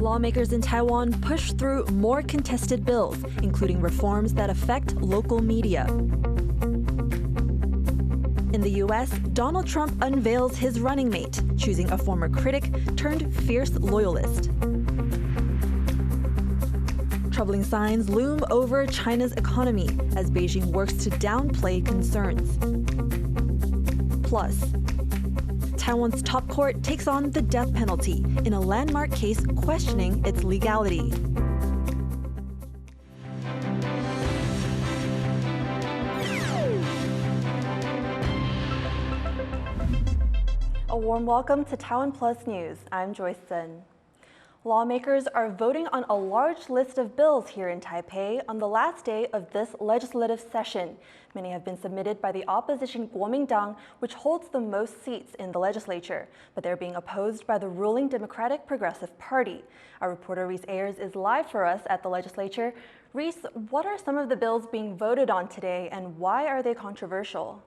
Lawmakers in Taiwan push through more contested bills, including reforms that affect local media. In the U.S., Donald Trump unveils his running mate, choosing a former critic turned fierce loyalist. Troubling signs loom over China's economy as Beijing works to downplay concerns. Plus, Taiwan's top court takes on the death penalty in a landmark case questioning its legality. A warm welcome to TaiwanPlus News. I'm Joyce Sun. Lawmakers are voting on a large list of bills here in Taipei on the last day of this legislative session. Many have been submitted by the opposition Kuomintang, which holds the most seats in the legislature, but they're being opposed by the ruling Democratic Progressive Party. Our reporter Reese Ayers is live for us at the legislature. Reese, what are some of the bills being voted on today, and why are they controversial?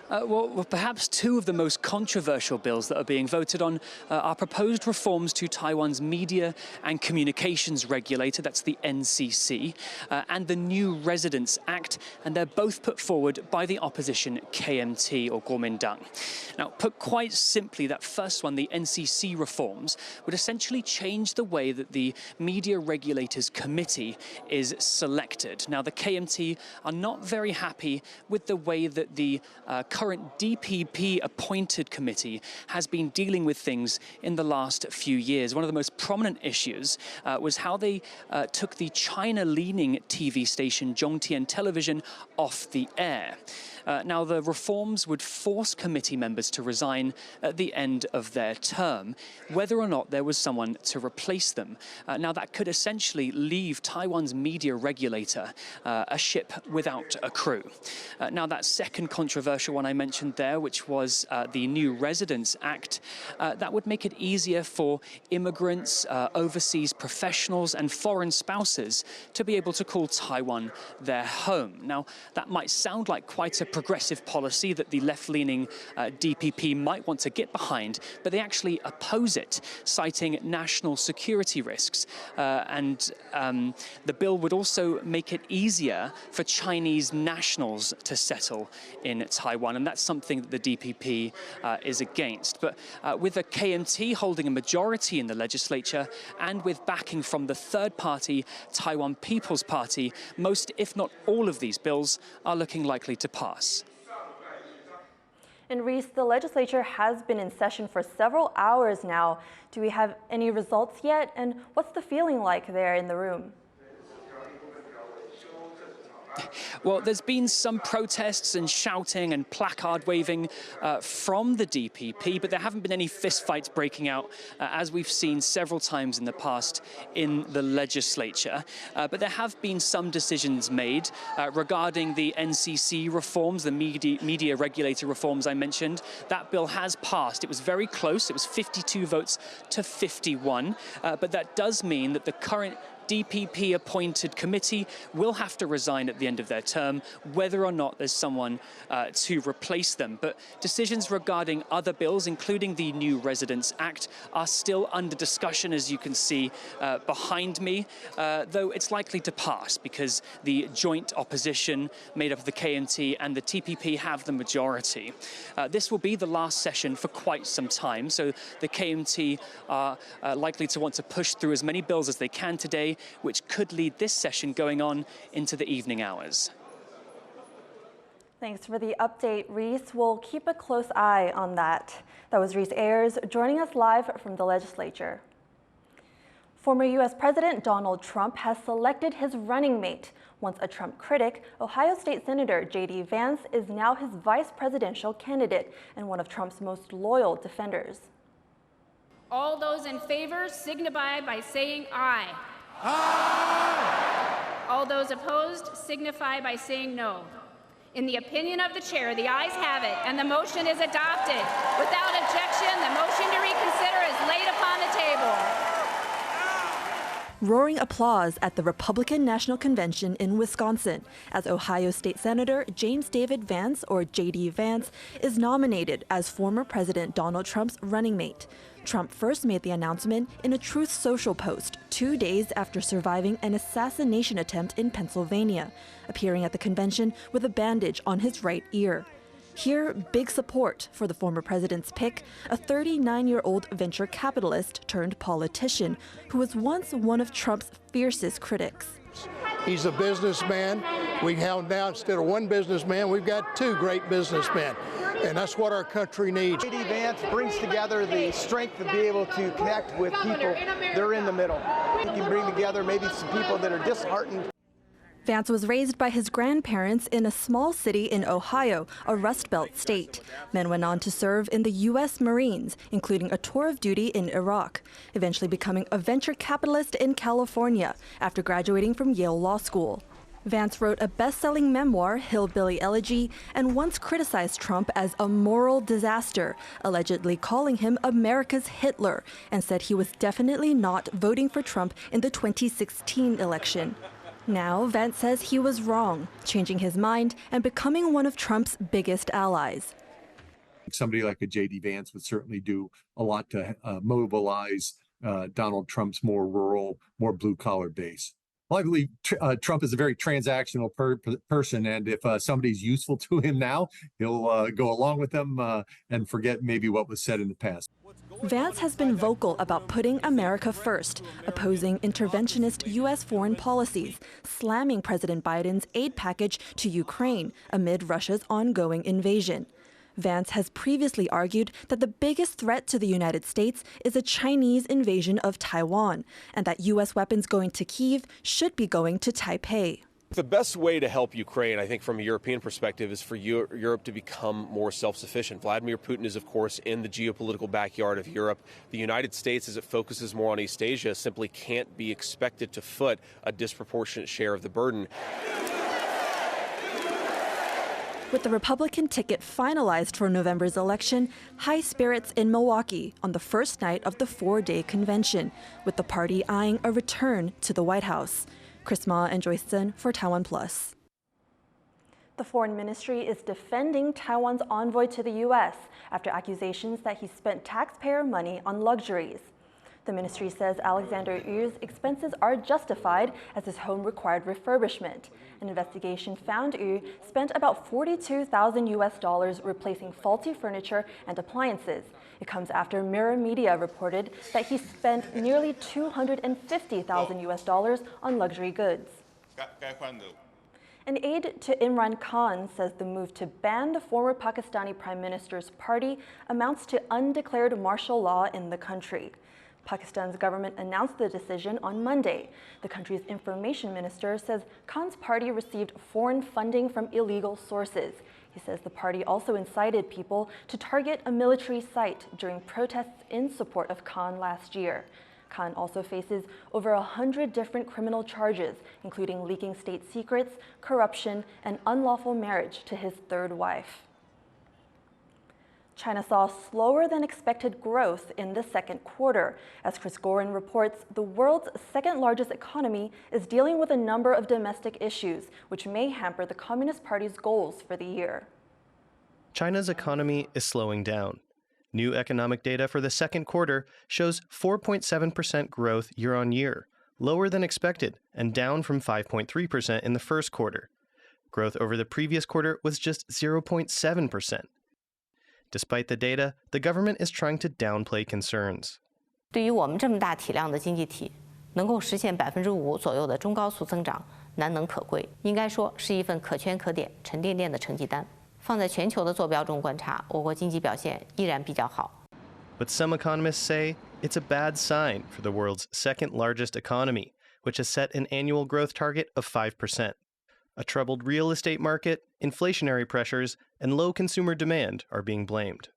Well, perhaps two of the most controversial bills that are being voted on are proposed reforms to Taiwan's media and communications regulator, that's the NCC, and the new Residence Act, and they're both put forward by the opposition KMT or Kuomintang. Now, put quite simply, that first one, the NCC reforms, would essentially change the way that the Media Regulators Committee is selected. Now, the KMT are not very happy with the way that the current DPP-appointed committee has been dealing with things in the last few years. One of the most prominent issues was how they took the China-leaning TV station Zhongtian Television off the air. Now, the reforms would force committee members to resign at the end of their term, whether or not there was someone to replace them. Now, that could essentially leave Taiwan's media regulator a ship without a crew. Now, that second controversial one I mentioned there, which was the new Residence Act, that would make it easier for immigrants, overseas professionals and foreign spouses to be able to call Taiwan their home. Now, that might sound like quite a progressive policy that the left-leaning DPP might want to get behind, but they actually oppose it, citing national security risks. And the bill would also make it easier for Chinese nationals to settle in Taiwan, and that's something that the DPP is against. But with the KMT holding a majority in the legislature and with backing from the third party, Taiwan People's Party, most, if not all of these bills are looking likely to pass. And Reese, the legislature has been in session for several hours now. Do we have any results yet? And what's the feeling like there in the room? Well, there's been some protests and shouting and placard waving from the DPP, but there haven't been any fistfights breaking out, as we've seen several times in the past in the legislature. But there have been some decisions made regarding the NCC reforms, the media regulator reforms I mentioned. That bill has passed. It was very close. It was 52 votes to 51. But that does mean that the current DPP-appointed committee will have to resign at the end of their term, whether or not there's someone to replace them. But decisions regarding other bills, including the new Residence Act, are still under discussion, as you can see behind me, though it's likely to pass because the joint opposition made up of the KMT and the TPP have the majority. This will be the last session for quite some time, so the KMT are likely to want to push through as many bills as they can today, which could lead this session going on into the evening hours. Thanks for the update, Reese. We'll keep a close eye on that. That was Reese Ayers joining us live from the legislature. Former U.S. President Donald Trump has selected his running mate. Once a Trump critic, Ohio State Senator JD Vance is now his vice presidential candidate and one of Trump's most loyal defenders. All those in favor signify by saying aye. Aye! All those opposed signify by saying no. In the opinion of the chair, the ayes have it, and the motion is adopted. Without objection, the motion to reconsider is laid upon the table. roaring applause at the Republican National Convention in Wisconsin as Ohio State Senator James David Vance, or JD Vance, is nominated as former President Donald Trump's running mate. Trump first made the announcement in a Truth Social post 2 days after surviving an assassination attempt in Pennsylvania, appearing at the convention with a bandage on his right ear. Here, big support for the former president's pick, a 39-year-old venture capitalist turned politician who was once one of Trump's fiercest critics. He's a businessman. We have now, instead of one businessman, we've got two great businessmen. And that's what our country needs. JD Vance brings together the strength to be able to connect with people that are in the middle. He can bring together maybe some people that are disheartened. Vance was raised by his grandparents in a small city in Ohio, a Rust Belt state. Then went on to serve in the U.S. Marines, including a tour of duty in Iraq, eventually becoming a venture capitalist in California after graduating from Yale Law School. Vance wrote a best-selling memoir, Hillbilly Elegy, and once criticized Trump as a moral disaster, allegedly calling him America's Hitler, and said he was definitely not voting for Trump in the 2016 election. Now, Vance says he was wrong, changing his mind and becoming one of Trump's biggest allies. Somebody like a JD Vance would certainly do a lot to mobilize Donald Trump's more rural, more blue-collar base. Well, I believe Trump is a very transactional person, and if somebody's useful to him now, he'll go along with them and forget maybe what was said in the past. Vance has been vocal about putting America first, opposing interventionist U.S. foreign policies, slamming President Biden's aid package to Ukraine amid Russia's ongoing invasion. Vance has previously argued that the biggest threat to the United States is a Chinese invasion of Taiwan, and that U.S. weapons going to Kyiv should be going to Taipei. The best way to help Ukraine, I think, from a European perspective, is for Europe to become more self-sufficient. Vladimir Putin is, of course, in the geopolitical backyard of Europe. The United States, as it focuses more on East Asia, simply can't be expected to foot a disproportionate share of the burden. With the Republican ticket finalized for November's election, high spirits in Milwaukee on the first night of the 4-day convention, with the party eyeing a return to the White House. Chris Ma and Joyce Zhen for TaiwanPlus. The Foreign Ministry is defending Taiwan's envoy to the U.S. after accusations that he spent taxpayer money on luxuries. The ministry says Alexander Yu's expenses are justified as his home required refurbishment. An investigation found Yu spent about $42,000 US replacing faulty furniture and appliances. It comes after Mirror Media reported that he spent nearly $250,000 US on luxury goods. An aide to Imran Khan says the move to ban the former Pakistani Prime Minister's party amounts to undeclared martial law in the country. Pakistan's government announced the decision on Monday. The country's information minister says Khan's party received foreign funding from illegal sources. He says the party also incited people to target a military site during protests in support of Khan last year. Khan also faces over 100 different criminal charges, including leaking state secrets, corruption, and unlawful marriage to his third wife. China saw slower than expected growth in the second quarter. As Chris Gorin reports, the world's second largest economy is dealing with a number of domestic issues, which may hamper the Communist Party's goals for the year. China's economy is slowing down. New economic data for the second quarter shows 4.7% growth year on year, lower than expected and down from 5.3% in the first quarter. Growth over the previous quarter was just 0.7%. Despite the data, the government is trying to downplay concerns. 对于我们这么大体量的经济体，能够实现5%左右的中高速增长，难能可贵，应该说是一份可圈可点、沉甸甸的成绩单。放在全球的坐标中观察，我国经济表现依然比较好。But some economists say it's a bad sign for the world's second largest economy, which has set an annual growth target of 5%. A troubled real estate market, inflationary pressures, and low consumer demand are being blamed.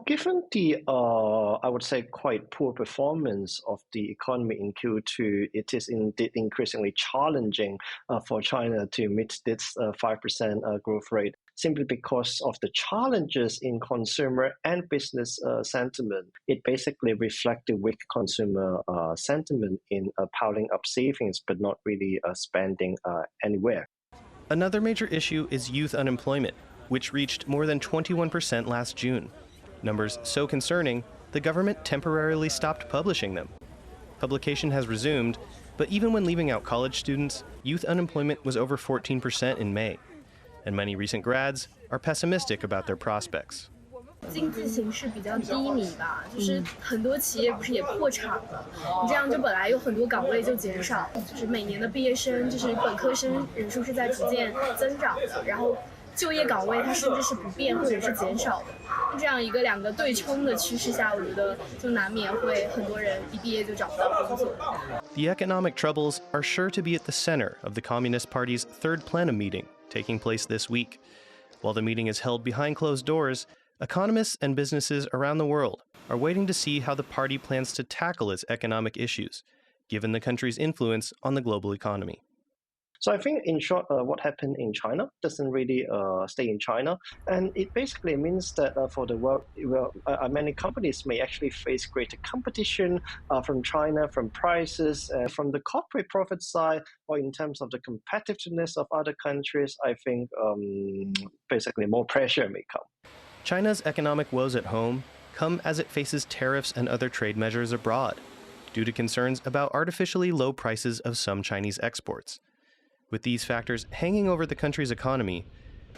Given the, I would say, quite poor performance of the economy in Q2, it is indeed increasingly challenging for China to meet this 5% growth rate. simply because of the challenges in consumer and business sentiment. It basically reflected weak consumer sentiment in piling up savings, but not really spending anywhere. Another major issue is youth unemployment, which reached more than 21% last June. Numbers so concerning, the government temporarily stopped publishing them. Publication has resumed, but even when leaving out college students, youth unemployment was over 14% in May. And many recent grads are pessimistic about their prospects. 经济形势比较低迷吧，就是很多企业不是也破产了，你这样就本来有很多岗位就减少，就是每年的毕业生，就是本科生人数是在逐渐增长的，然后就业岗位它甚至是不变或者是减少的。这样一个两个对冲的趋势下，我觉得就难免会很多人一毕业就找不到工作。The economic troubles are sure to be at the center of the Communist Party's third plenum meeting taking place this week. While the meeting is held behind closed doors, economists and businesses around the world are waiting to see how the party plans to tackle its economic issues, given the country's influence on the global economy. So I think, in short, what happened in China doesn't really stay in China, and it basically means that for the world, many companies may actually face greater competition from China, from prices, from the corporate profit side, or in terms of the competitiveness of other countries. I think basically more pressure may come. China's economic woes at home come as it faces tariffs and other trade measures abroad, due to concerns about artificially low prices of some Chinese exports. With these factors hanging over the country's economy,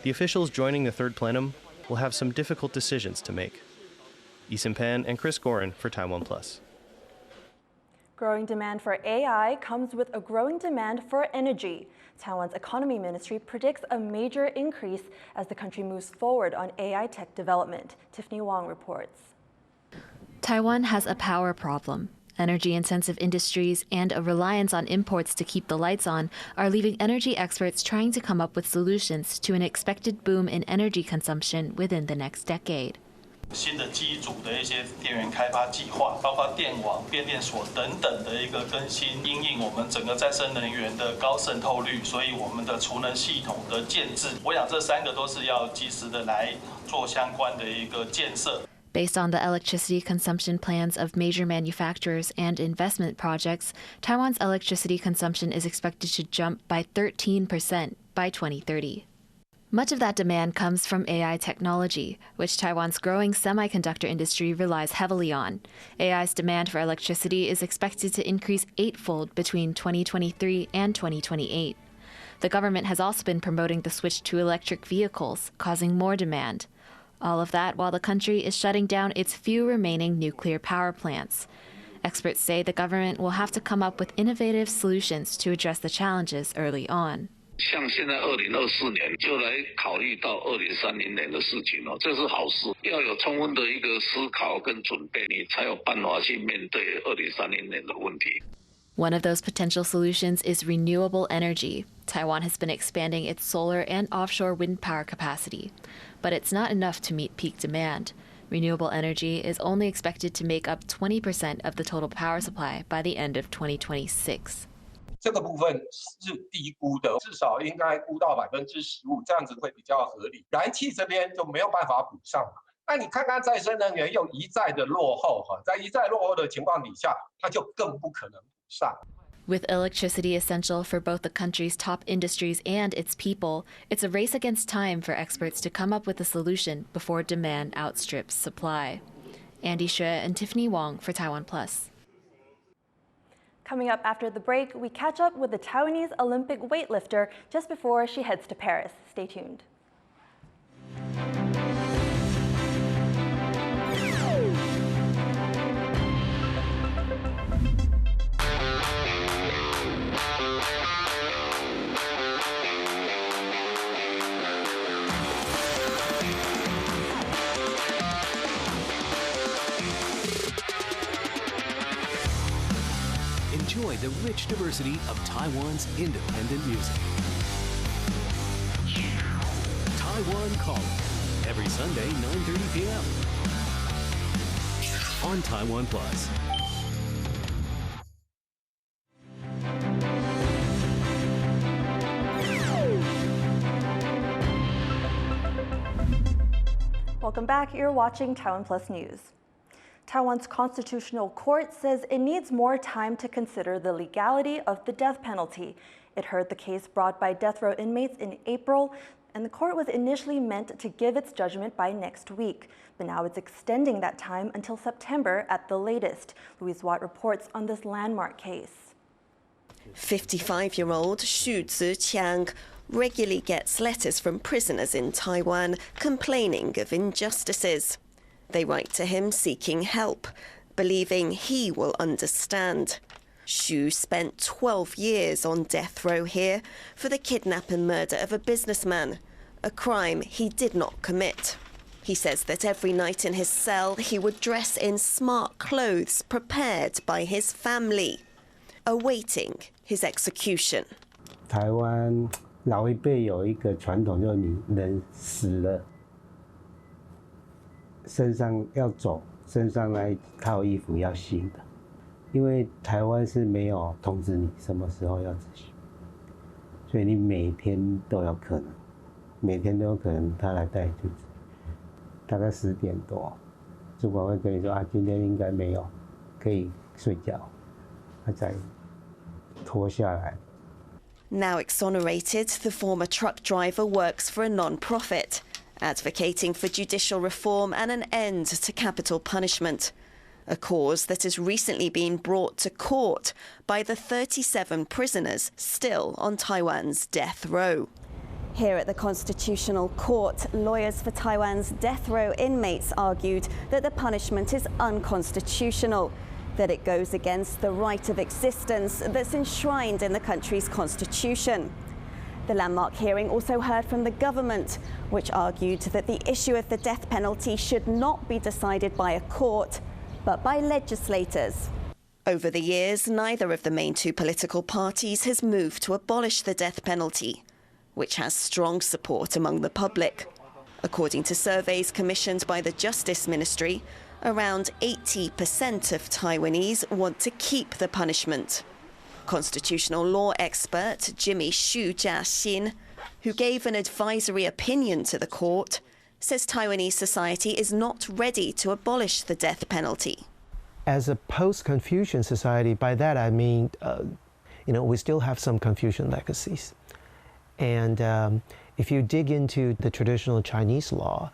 the officials joining the third plenum will have some difficult decisions to make. Isim Pan and Chris Gorin for TaiwanPlus. Growing demand for AI comes with a growing demand for energy. Taiwan's economy ministry predicts a major increase as the country moves forward on AI tech development. Tiffany Wong reports. Taiwan has a power problem. Energy-intensive industries and a reliance on imports to keep the lights on are leaving energy experts trying to come up with solutions to an expected boom in energy consumption within the next decade. 新的机组的一些电源开发计划，包括电网、变电所等等的一个更新，因应我们整个再生能源的高渗透率，所以我们的储能系统的建制，我想这三个都是要及时的来做相关的一个建设。 Based on the electricity consumption plans of major manufacturers and investment projects, Taiwan's electricity consumption is expected to jump by 13% by 2030. Much of that demand comes from AI technology, which Taiwan's growing semiconductor industry relies heavily on. AI's demand for electricity is expected to increase eightfold between 2023 and 2028. The government has also been promoting the switch to electric vehicles, causing more demand. All of that while the country is shutting down its few remaining nuclear power plants. Experts say the government will have to come up with innovative solutions to address the challenges early on. 像现在2024年就来考虑到2030年的事情哦，这是好事。要有充分的一个思考跟准备，你才有办法去面对2030年的问题。 One of those potential solutions is renewable energy. Taiwan has been expanding its solar and offshore wind power capacity, but it's not enough to meet peak demand. Renewable energy is only expected to make up 20% of the total power supply by the end of 2026. 这个部分是低估的，至少应该估到15%，这样子会比较合理。燃气这边就没有办法补上嘛。那你看看再生能源又一再的落后哈，在一再落后的情况底下，它就更不可能补上。 With electricity essential for both the country's top industries and its people, it's a race against time for experts to come up with a solution before demand outstrips supply. Andy Xue and Tiffany Wong for TaiwanPlus. Coming up after the break, we catch up with the Taiwanese Olympic weightlifter just before she heads to Paris. Stay tuned. Enjoy the rich diversity of Taiwan's independent music. Taiwan Calling, every Sunday, 9:30 p.m. on TaiwanPlus. Welcome back. You're watching TaiwanPlus News. Taiwan's constitutional court says it needs more time to consider the legality of the death penalty. It heard the case brought by death row inmates in April, and the court was initially meant to give its judgment by next week. But now it's extending that time until September at the latest. Louise Watt reports on this landmark case. 55-year-old Kuo Hsing-chun regularly gets letters from prisoners in Taiwan complaining of injustices. They write to him seeking help, believing he will understand. Xu spent 12 years on death row here for the kidnap and murder of a businessman, a crime he did not commit. He says that every night in his cell he would dress in smart clothes prepared by his family, awaiting his execution. 台湾老一辈有一个传统，就是你人死了，身上要走，身上那一套衣服要新的，因为台湾是没有通知你什么时候要执行，所以你每天都有可能，每天都有可能他来带你去执行。大概10点多，主管会跟你说啊，今天应该没有，可以睡觉，他再脱下来。 Now exonerated, the former truck driver works for a non-profit, advocating for judicial reform and an end to capital punishment, a cause that has recently been brought to court by the 37 prisoners still on Taiwan's death row. Here at the Constitutional Court, lawyers for Taiwan's death row inmates argued that the punishment is unconstitutional, that it goes against the right of existence that's enshrined in the country's constitution. The landmark hearing also heard from the government, which argued that the issue of the death penalty should not be decided by a court, but by legislators. Over the years, neither of the main two political parties has moved to abolish the death penalty, which has strong support among the public. According to surveys commissioned by the Justice Ministry, around 80% of Taiwanese want to keep the punishment. Constitutional law expert Jimmy Xu Jia-xin, who gave an advisory opinion to the court, says Taiwanese society is not ready to abolish the death penalty. As a post-Confucian society, by that I mean, we still have some Confucian legacies. And if you dig into the traditional Chinese law,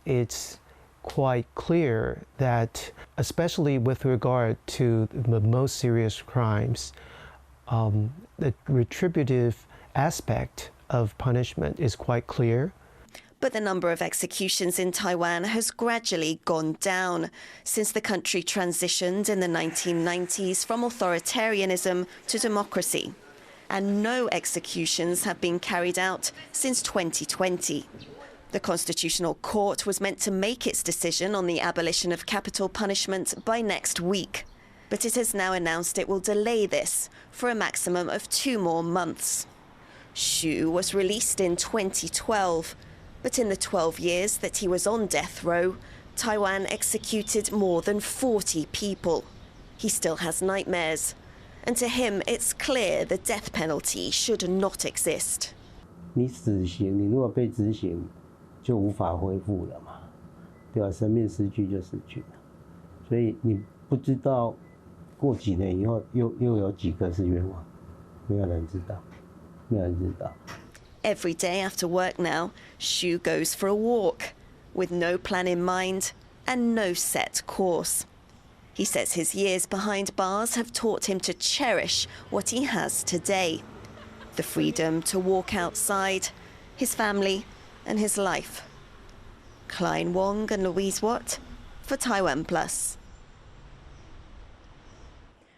it's quite clear that, especially with regard to the most serious crimes, the retributive aspect of punishment is quite clear. But the number of executions in Taiwan has gradually gone down since the country transitioned in the 1990s from authoritarianism to democracy. And no executions have been carried out since 2020. The Constitutional Court was meant to make its decision on the abolition of capital punishment by next week, but it has now announced it will delay this for a maximum of 2 more months. Xu was released in 2012, but in the 12 years that he was on death row, Taiwan executed more than 40 people. He still has nightmares, and to him it's clear the death penalty should not exist. 你死刑，你如果被执行，就无法恢复了嘛，对吧？生命失去就失去了，所以你不知道过几年以后又有几个是冤枉，没有人知道，没有人知道。Every day after work now, Xu goes for a walk, with no plan in mind and no set course. He says his years behind bars have taught him to cherish what he has today: the freedom to walk outside, his family, and his life. Klein Wong and Louise Watt for TaiwanPlus.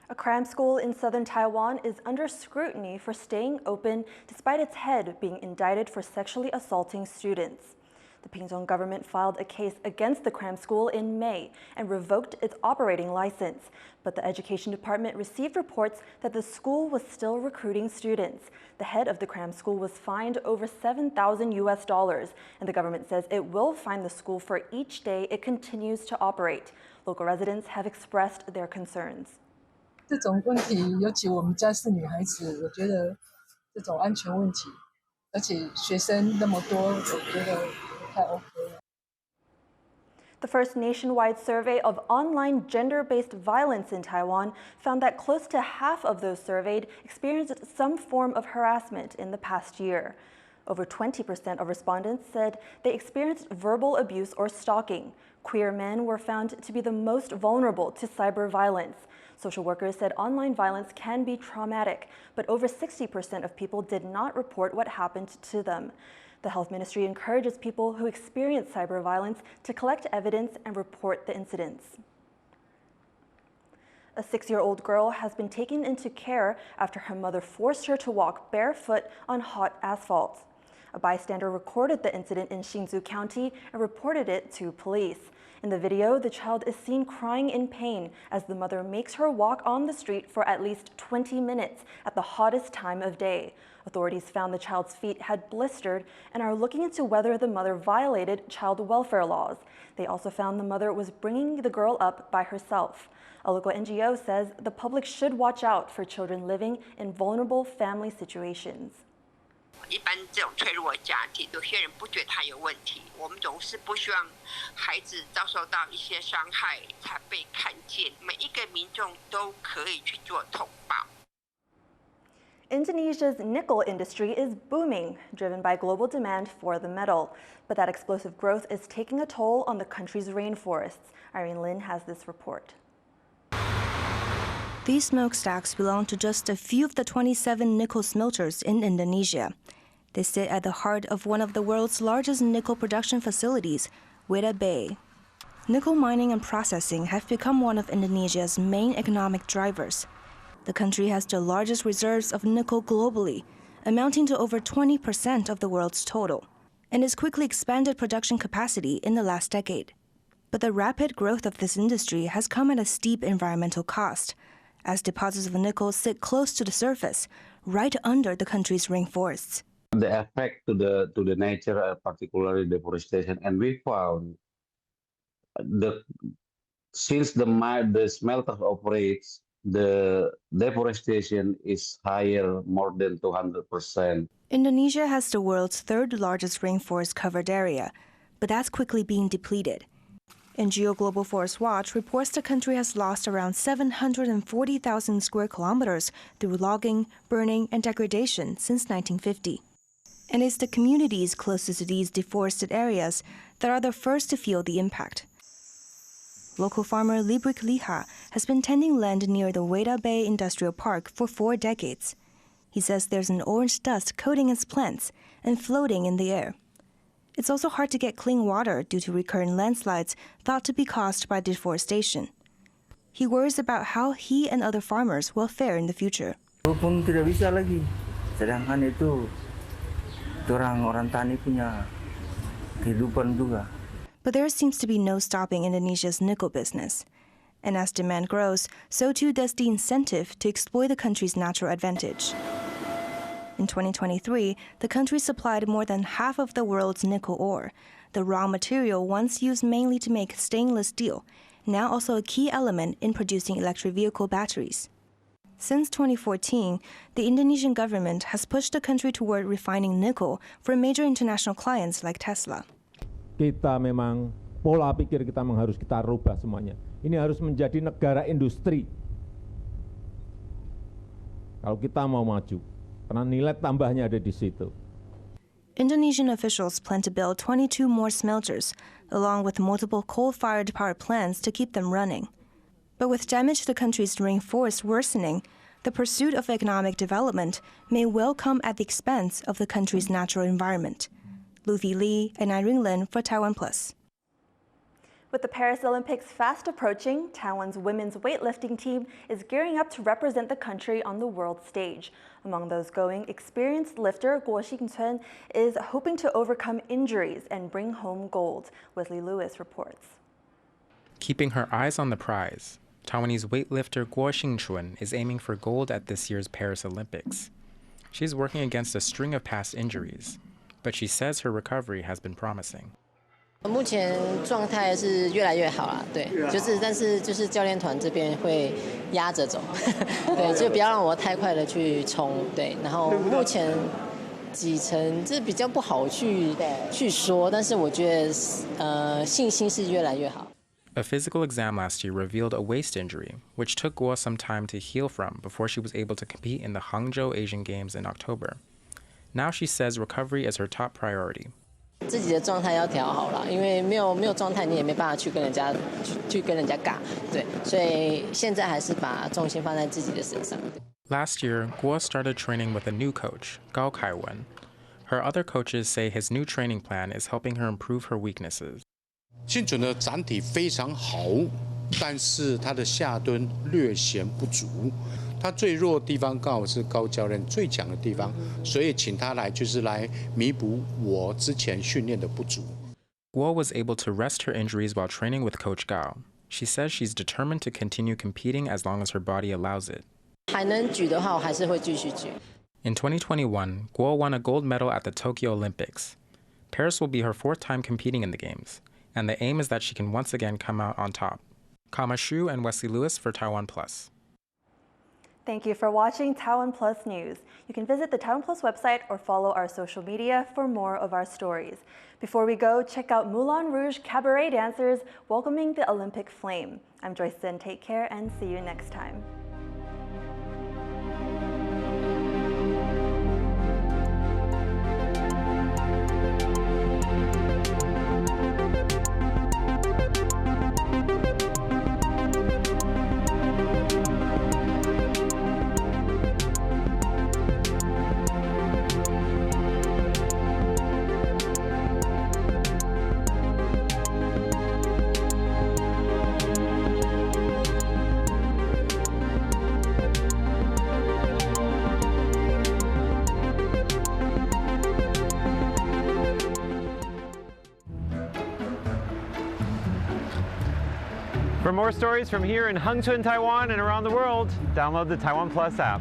A CREM school in southern Taiwan is under scrutiny for staying open despite its head being indicted for sexually assaulting students. The Pingtung government filed a case against the CREM school in May and revoked its operating license. But the Education Department received reports that the school was still recruiting students. The head of the CREM school was fined over $7,000, and the government says it will fine the school for each day it continues to operate. Local residents have expressed their concerns. 这种问题，尤其我们家是女孩子，我觉得这种安全问题，而且学生那么多，我觉得不太 OK 了。The first nationwide survey of online gender-based violence in Taiwan found that close to half of those surveyed experienced some form of harassment in the past year. Over 20% of respondents said they experienced verbal abuse or stalking. Queer men were found to be the most vulnerable to cyber violence. Social workers said online violence can be traumatic, but over 60% of people did not report what happened to them. The Health Ministry encourages people who experience cyber violence to collect evidence and report the incidents. A 6-year-old girl has been taken into care after her mother forced her to walk barefoot on hot asphalt. A bystander recorded the incident in Hsinchu County and reported it to police. In the video, the child is seen crying in pain as the mother makes her walk on the street for at least 20 minutes at the hottest time of day. Authorities found the child's feet had blistered and are looking into whether the mother violated child welfare laws. They also found the mother was bringing the girl up by herself. A local NGO says the public should watch out for children living in vulnerable family situations. 一般这种脆弱的家庭，有些人不觉得他有问题。我们总是不希望孩子遭受到一些伤害才被看见。每一个民众都可以去做通报。Indonesia's nickel industry is booming, driven by global demand for the metal. But that explosive growth is taking a toll on the country's rainforests. Irene Lin has this report. These smokestacks belong to just a few of the 27 nickel smelters in Indonesia. They sit at the heart of one of the world's largest nickel production facilities, Weda Bay. Nickel mining and processing have become one of Indonesia's main economic drivers. The country has the largest reserves of nickel globally, amounting to over 20% of the world's total, and has quickly expanded production capacity in the last decade. But the rapid growth of this industry has come at a steep environmental cost, as deposits of nickel sit close to the surface, right under the country's rainforests. The effect to the nature, particularly deforestation, and we found since the smelter operates, the deforestation is higher, more than 200%. Indonesia has the world's third largest rainforest covered area, but that's quickly being depleted. NGO Global Forest Watch reports the country has lost around 740,000 square kilometers through logging, burning, and degradation since 1950. And it's the communities closest to these deforested areas that are the first to feel the impact. Local farmer Librik Liha has been tending land near the Weda Bay Industrial Park for 4 decades. He says there's an orange dust coating his plants and floating in the air. It's also hard to get clean water due to recurrent landslides thought to be caused by deforestation. He worries about how he and other farmers will fare in the future. Walaupun tidak bisa lagi, sedangkan itu orang tani punya kehidupan juga. But there seems to be no stopping Indonesia's nickel business. And as demand grows, so too does the incentive to exploit the country's natural advantage. In 2023, the country supplied more than half of the world's nickel ore, the raw material once used mainly to make stainless steel, now also a key element in producing electric vehicle batteries. Since 2014, the Indonesian government has pushed the country toward refining nickel for major international clients like Tesla. Kita memang pola pikir kita memang harus kita rubah semuanya. Ini harus menjadi negara industri. Kalau kita mau maju. Karena nilai tambahnya ada di situ. Indonesian officials plan to build 22 more smelters, along with multiple coal-fired power plants to keep them running. But with damage to the country's rainforest worsening, the pursuit of economic development may well come at the expense of the country's natural environment. Luffy Lee and Irene Lin for TaiwanPlus. With the Paris Olympics fast approaching, Taiwan's women's weightlifting team is gearing up to represent the country on the world stage. Among those going, experienced lifter Kuo Hsing-chun is hoping to overcome injuries and bring home gold. Wesley Lewis reports. Keeping her eyes on the prize, Taiwanese weightlifter Kuo Hsing-chun is aiming for gold at this year's Paris Olympics. She's working against a string of past injuries, but she says her recovery has been promising. 目前状态是越来越好啦，对，但是教练团这边会压着走，对，就不要让我太快的去冲，对，然后目前几成，这比较不好去说，但是我觉得信心是越来越好。 A physical exam last year revealed a waist injury, which took Kuo some time to heal from before she was able to compete in the Hangzhou Asian Games in October. Now she says recovery is her top priority. 自己的状态要调好了，因为没有状态，你也没办法去跟人家尬，对，所以现在还是把重心放在自己的身上。 Last year, Kuo started training with a new coach, Gao Kaiwen. Her other coaches say his new training plan is helping her improve her weaknesses. 新准的展体非常好，但是他的下蹲略显不足。他最弱的地方刚好是高教练最强的地方，所以请他来就是来弥补我之前训练的不足。Kuo was able to rest her injuries while training with Coach Gao. She says she's determined to continue competing as long as her body allows it. 还能举的话，我还是会继续举。 In 2021, Kuo won a gold medal at the Tokyo Olympics. Paris will be her 4th time competing in the Games, and the aim is that she can once again come out on top. Kama Shu and Wesley Lewis for TaiwanPlus. Thank you for watching TaiwanPlus News. You can visit the TaiwanPlus website or follow our social media for more of our stories. Before we go, check out Moulin Rouge cabaret dancers welcoming the Olympic flame. I'm Joyce Sin. Take care and see you next time. For more stories from here in Hsing-chun, Taiwan and around the world, download the TaiwanPlus app.